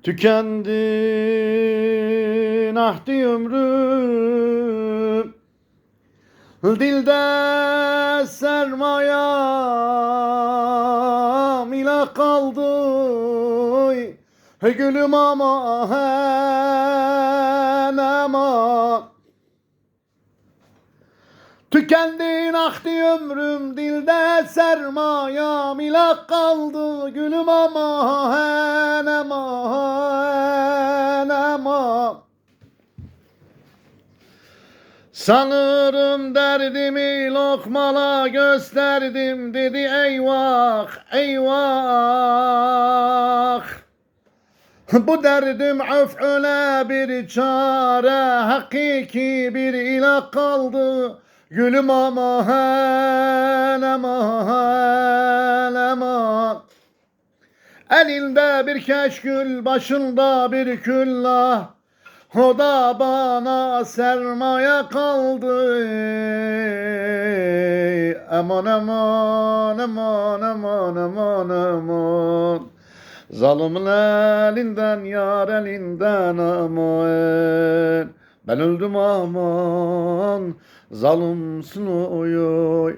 Tükendin ahdi ömrüm, dilde sermayam ile kaldı. Gülüm aman aman. Tükendin ahdi ömrüm, dilde sermayam ile kaldı. Gülüm aman aman aman. Sanırım derdimi lokmala gösterdim, dedi eyvah eyvah. Bu derdim öf'üle bir çare, hakiki bir ilah kaldı. Gülüm aman aman aman. Elinde bir keşkül, başında bir küllah, o da bana sermaye kaldı. Aman aman aman aman aman aman. Zalimin elinden, yar elinden aman. Ben öldüm aman, zalimsin oy oy.